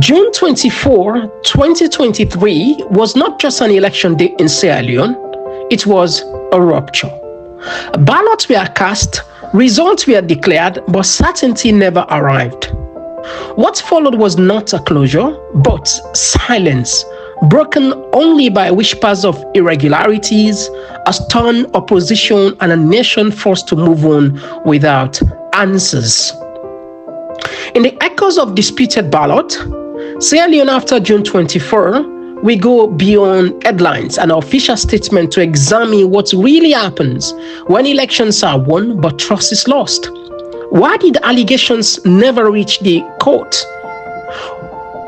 June 24, 2023 was not just an election day in Sierra Leone, it was a rupture. Ballots were cast, results were declared, but certainty never arrived. What followed was not a closure, but silence, broken only by whispers of irregularities, a stern opposition, and a nation forced to move on without answers. In the echoes of disputed ballot, Sierra Leone after June 24, we go beyond headlines and official statement to examine what really happens when elections are won but trust is lost. Why did allegations never reach the court?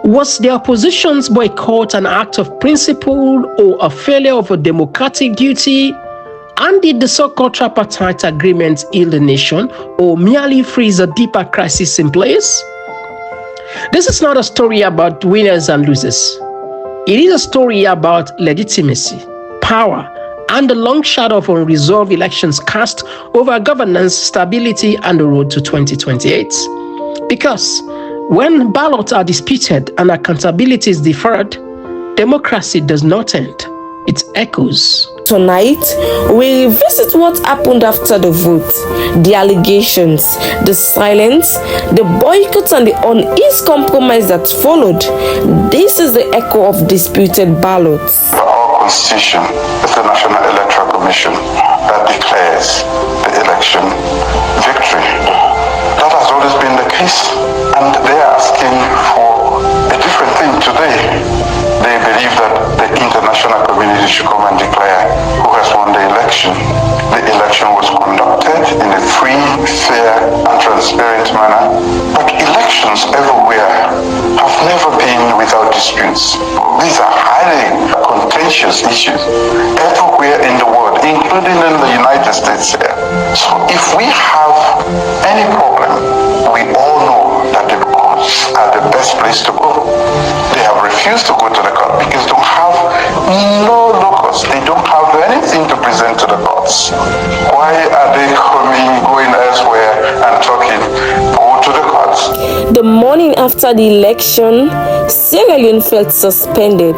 Was the opposition's boycott an act of principle or a failure of a democratic duty? And did the so-called tripartite agreement heal the nation or merely freeze a deeper crisis in place? This is not a story about winners and losers. It is a story about legitimacy, power, and the long shadow of unresolved elections cast over governance, stability, and the road to 2028. Because when ballots are disputed and accountability is deferred, democracy does not end, it echoes. Tonight, we revisit what happened after the vote, the allegations, the silence, the boycott, and the uneasy compromise that followed. This is the echo of disputed ballots. Our constitution is the National Electoral Commission that declares the election victory. That has always been the case, and they are asking for a different thing today. They believe that the international community should come and declare who has won the election. The election was conducted in a free, fair, and transparent manner. But elections everywhere have never been without disputes. These are highly contentious issues everywhere in the world, including in the United States here. So if we have any problem, we all know that the courts are the best place to go. They have refused to go to the court because they don't have no locus. They don't have anything to present to the courts. Why are they going elsewhere and talking? Go to the courts. The morning after the election, Sierra Leone felt suspended.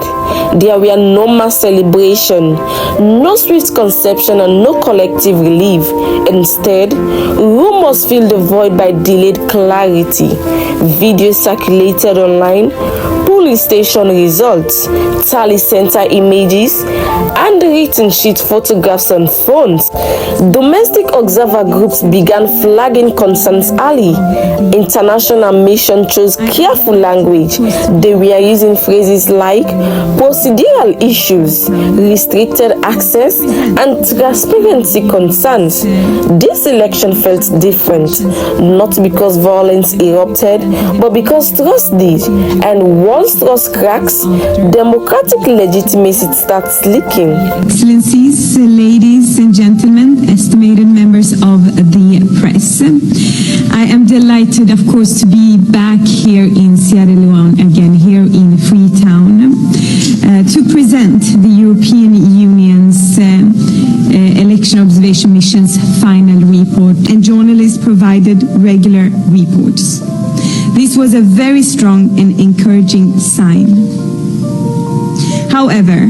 There were no mass celebration, no swift conception, and no collective relief. Instead, rumors filled the void by delayed clarity. Videos circulated online, polling station results, tally center images, and written sheet photographs on phones. Domestic observer groups began flagging concerns early. International mission chose careful language. They were using phrases like procedural issues, restricted access, and transparency concerns. This election felt different, not because violence erupted, but because trust did. And once trust cracks, democratic legitimacy starts leaking. Excellencies, ladies and gentlemen, estimated members of the press, I am delighted, of course, to be back here in Sierra Leone again, here in Freetown, to present the European Union's Election Observation Mission's final report, and journalists provided regular reports. This was a very strong and encouraging sign. However,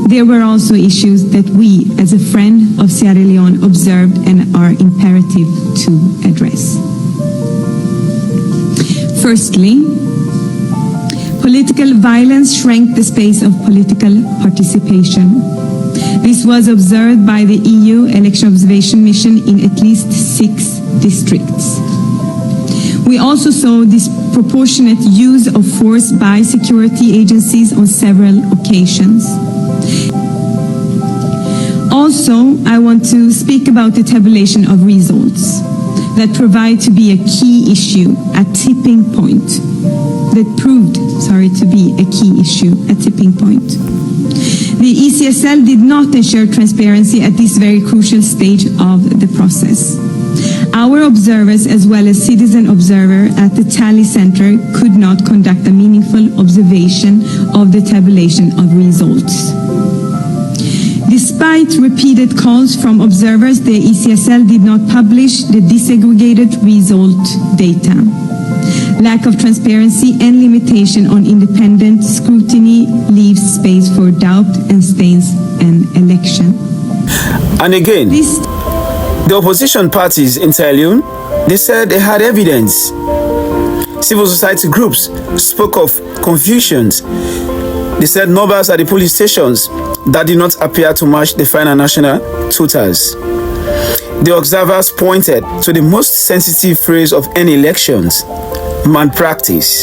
there were also issues that we, as a friend of Sierra Leone, observed and are imperative to address. Firstly, political violence shrank the space of political participation. This was observed by the EU Election Observation Mission in at least 6 districts. We also saw disproportionate use of force by security agencies on several occasions. Also, I want to speak about the tabulation of results that proved to be a key issue, a tipping point. The ECSL did not ensure transparency at this very crucial stage of the process. Our observers, as well as citizen observer at the tally center, could not conduct a meaningful observation of the tabulation of results. Despite repeated calls from observers, the ECSL did not publish the disaggregated result data. lack of transparency, and limitation on independent scrutiny leaves space for doubt and stains an election. And again, the opposition parties in Sierra Leone, they said they had evidence. Civil society groups spoke of confusions. They said numbers at the police stations that did not appear to match the final national totals. The observers pointed to the most sensitive phase of any elections, malpractice.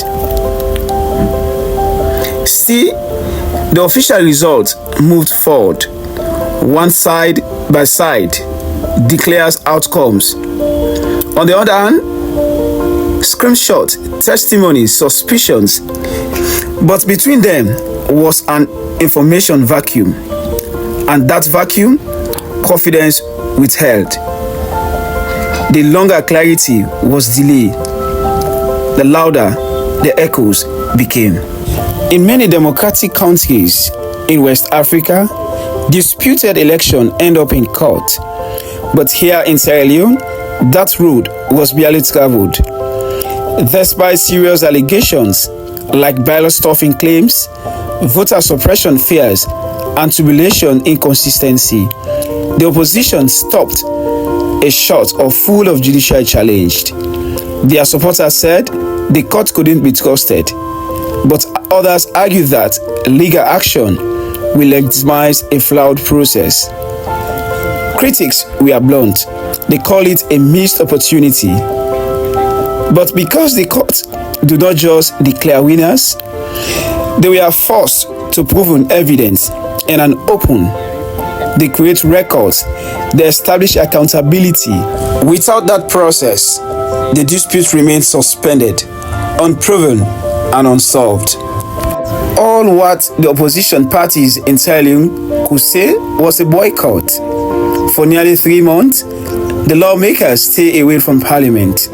Still, the official result moved forward. One side by side declares outcomes. On the other hand, screenshot, testimonies, suspicions, but between them was an information vacuum, and that vacuum, confidence withheld. The longer clarity was delayed, the louder the echoes became. In many democratic countries in West Africa, disputed elections end up in court. But here in Sierra Leone, that road was barely traveled. Despite serious allegations like ballot stuffing claims, voter suppression fears, and tribulation inconsistency, the opposition stopped a short or full of judicial challenge. Their supporters said the court couldn't be trusted, but others argued that legal action will legitimize a flawed process. Critics were blunt. They call it a missed opportunity. But because the court do not just declare winners, they were forced to prove evidence in an open. They create records. They establish accountability. Without that process, the dispute remains suspended, unproven, and unsolved. All what the opposition parties in Sierra Leone could say was a boycott. For nearly 3 months, the lawmakers stay away from parliament.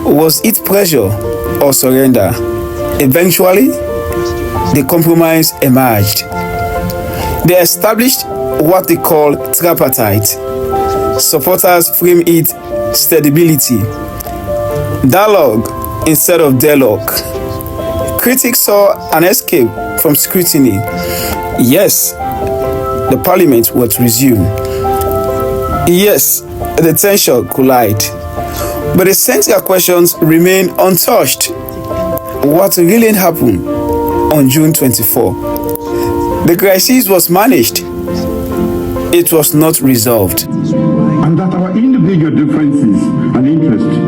Was it pressure or surrender? Eventually, the compromise emerged. They established what they call tripartite. Supporters frame it stability, dialogue instead of deadlock. Critics saw an escape from scrutiny. Yes, the parliament was resumed. Yes, the tension collide. But the central questions remain untouched. What really happened on June 24? The crisis was managed. It was not resolved. And that our individual differences and interests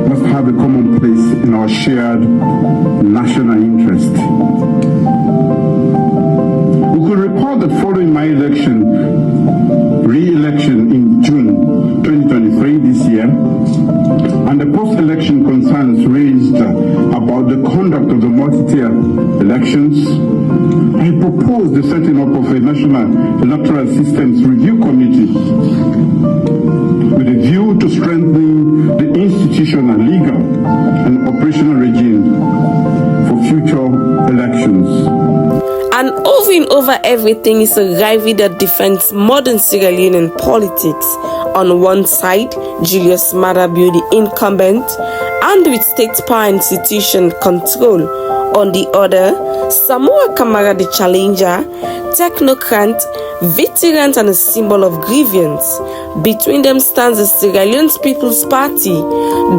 must have a common place in our shared national interest. We could recall that following my re-election in June 2023 this year, and the post-election concerns raised about the conduct of the multi-tier elections, I proposed the setting up of a National Electoral Systems Review Committee with a view to strengthening the institutional, legal, and operational regime for future elections. And over everything is a rivalry that defends modern Sierra Leonean politics. On one side, Julius Maadabu, the incumbent, and with state power institution control. On the other, Samoa Kamara, the challenger, technocrat, veteran, and a symbol of grievance. Between them stands the Sierra Leone People's Party,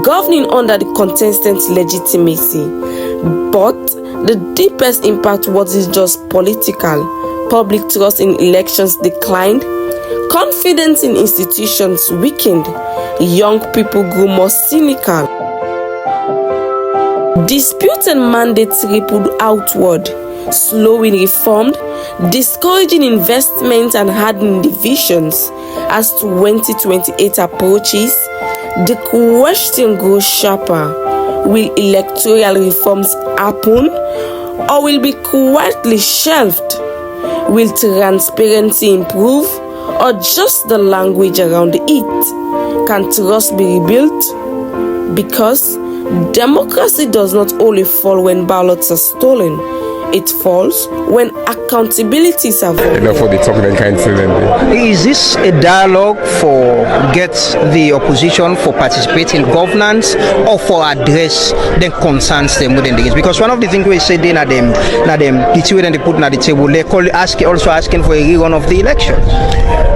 governing under the contestants' legitimacy. But the deepest impact wasn't just political. Public trust in elections declined. Confidence in institutions weakened. Young people grew more cynical. Disputes and mandates rippled outward, slowing reform, discouraging investment and hardening divisions. As 2028 approaches, the question grows sharper. Will electoral reforms happen, or will be quietly shelved? Will transparency improve, or just the language around it? Can trust be rebuilt? Because democracy does not only fall when ballots are stolen, it falls when accountability is avoided. For the talking kind of Is this a dialogue for get the opposition for participate in governance or for address the concerns them within the case? Because one of the things we say then at them the two they put at the table, they also asking for a rerun of the election.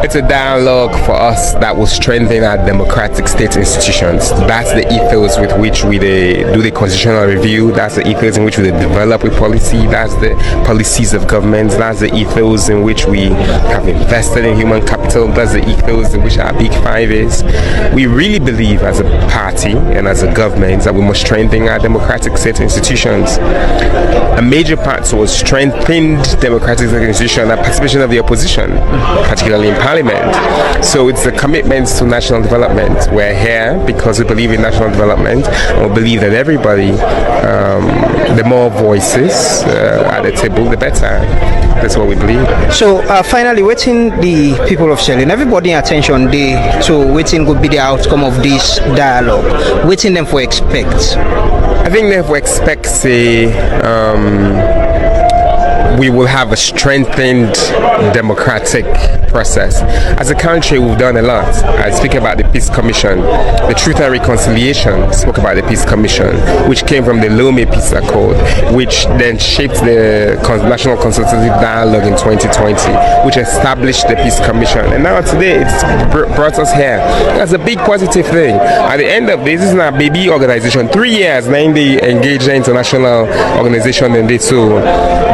It's a dialogue for us that will strengthen our democratic state institutions. That's the ethos with which we do the constitutional review. That's the ethos in which we develop a policy. That's the policies of government. That's the ethos in which we have invested in human capital. That's the ethos in which our Big Five is. We really believe as a party and as a government that we must strengthen our democratic state institutions. A major part towards strengthened democratic state institutions, the participation of the opposition, particularly in Parliament. So it's a commitment to national development. We're here because we believe in national development, and we believe that everybody, the more voices at the table, the better. That's what we believe. So finally, waiting the people of Sierra Leone, everybody attention to waiting could be the outcome of this dialogue. Waiting them for expect. I think they expect we will have a strengthened democratic process. As a country, we've done a lot. I speak about the Peace Commission, the Truth and Reconciliation spoke about the Peace Commission, which came from the Lomé Peace Accord, which then shaped the National Consultative Dialogue in 2020, which established the Peace Commission. And now today, it's brought us here. That's a big positive thing. At the end of this is not a baby organization. 3 years, then they engaged the international organization and they too.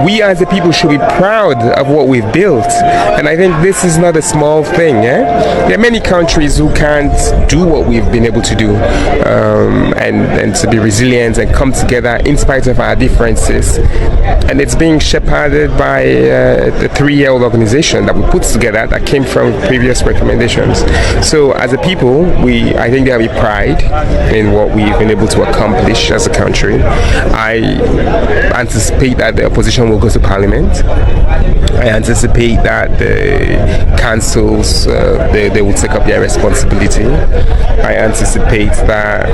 We as a people should be proud of what we've built, and I think this is not a small thing. There are many countries who can't do what we've been able to do, and to be resilient and come together in spite of our differences. And it's being shepherded by the 3-year-old organization that we put together that came from previous recommendations. So as a people, I think there will be pride in what we've been able to accomplish as a country. I anticipate that the opposition will go to Parliament. I anticipate that the councils, they will take up their responsibility. I anticipate that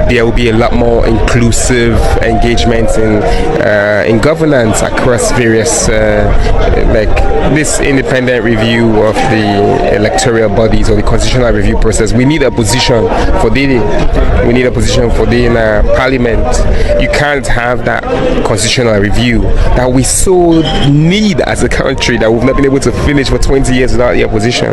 there will be a lot more inclusive engagement in governance across various, like this independent review of the electoral bodies or the constitutional review process. We need a position for the Parliament. You can't have that constitutional review that we so need as a country that we've not been able to finish for 20 years without the opposition,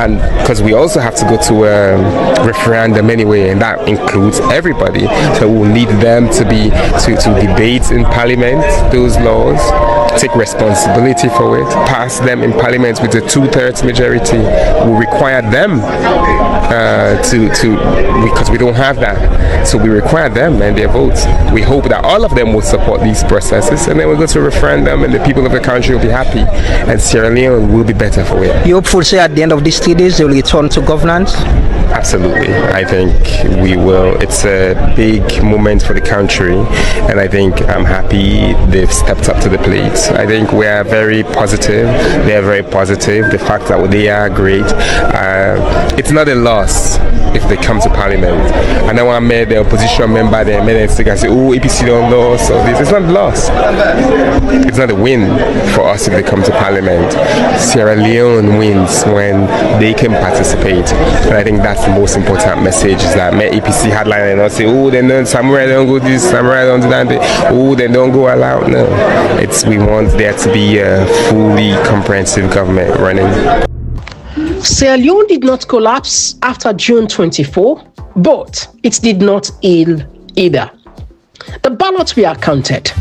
and because we also have to go to a referendum anyway, and that includes everybody, so we'll need them to debate in Parliament those laws, take responsibility for it, pass them in Parliament with a 2/3 majority. We'll require them because we don't have that, so we require them and their votes. We hope that all of them will support these processes, and then we'll go to a referendum and the people of the country will be happy and Sierra Leone will be better for it. You hopeful say at the end of these 3 days they will return to governance? Absolutely. I think we will. It's a big moment for the country, and I think I'm happy they've stepped up to the plate. I think we are very positive. They're very positive. The fact that they are great. It's not a loss if they come to Parliament. I know I met the opposition member there, made it say, oh, APC don't lose or this. It's not a loss. It's not a win for us if they come to Parliament. Sierra Leone wins when they can participate, and I think that's the most important message, is that my APC headline and not say, oh, then Samurai don't go this, Samurai don't do that, oh, then don't go all out. No, we want there to be a fully comprehensive government running. Sierra Leone did not collapse after June 24, but it did not heal either. The ballots were counted.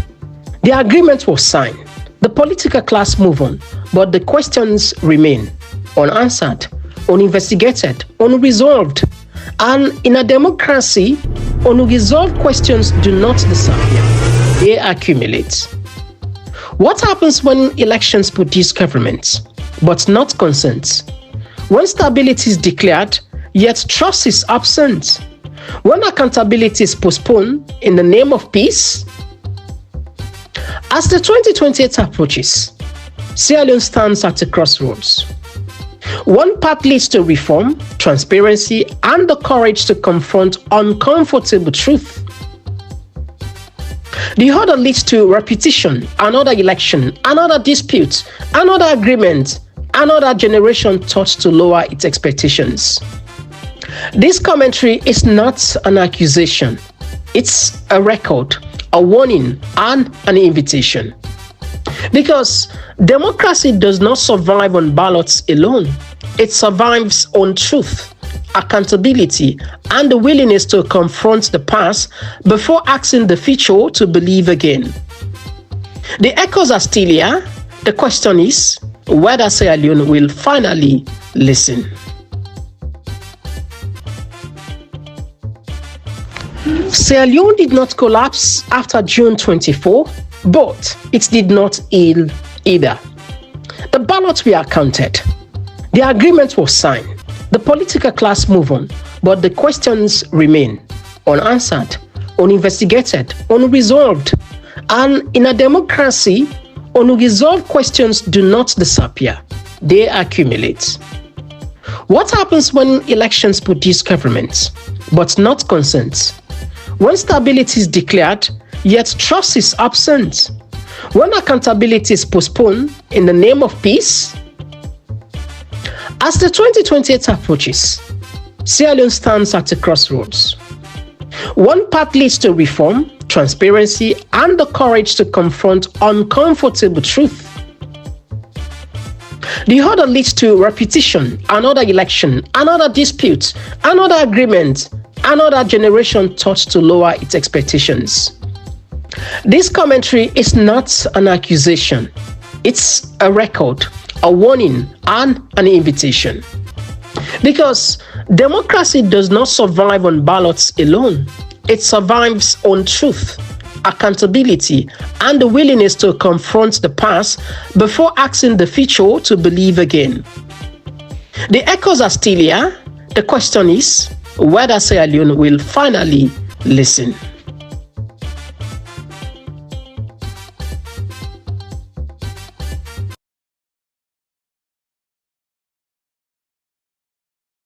The agreement was signed. The political class moved on, but the questions remain unanswered, uninvestigated, unresolved. And in a democracy, unresolved questions do not disappear. They accumulate. What happens when elections produce governments, but not consent? When stability is declared, yet trust is absent? When accountability is postponed in the name of peace? As the 2028 approaches, Sierra Leone stands at a crossroads. One path leads to reform, transparency, and the courage to confront uncomfortable truth. The order leads to repetition, another election, another dispute, another agreement, another generation taught to lower its expectations. This commentary is not an accusation. It's a record, a warning, and an invitation. Because democracy does not survive on ballots alone. It survives on truth, accountability, and the willingness to confront the past before asking the future to believe again. The echoes are still here. The question is whether Sierra Leone will finally listen. Sierra Leone did not collapse after June 24, but it did not heal either. The ballots were counted. The agreement was signed. The political class moved on, but the questions remain unanswered, uninvestigated, unresolved. And in a democracy, unresolved questions do not disappear. They accumulate. What happens when elections produce governments, but not consent? When stability is declared, yet trust is absent? When accountability is postponed in the name of peace? As the 2028 approaches, Sierra Leone stands at a crossroads. One path leads to reform, transparency, and the courage to confront uncomfortable truth. The other leads to repetition, another election, another dispute, another agreement, another generation taught to lower its expectations. This commentary is not an accusation. It's a record, a warning, and an invitation. Because democracy does not survive on ballots alone. It survives on truth, accountability, and the willingness to confront the past before asking the future to believe again. The echoes are still here. The question is whether Sierra Leone will finally listen.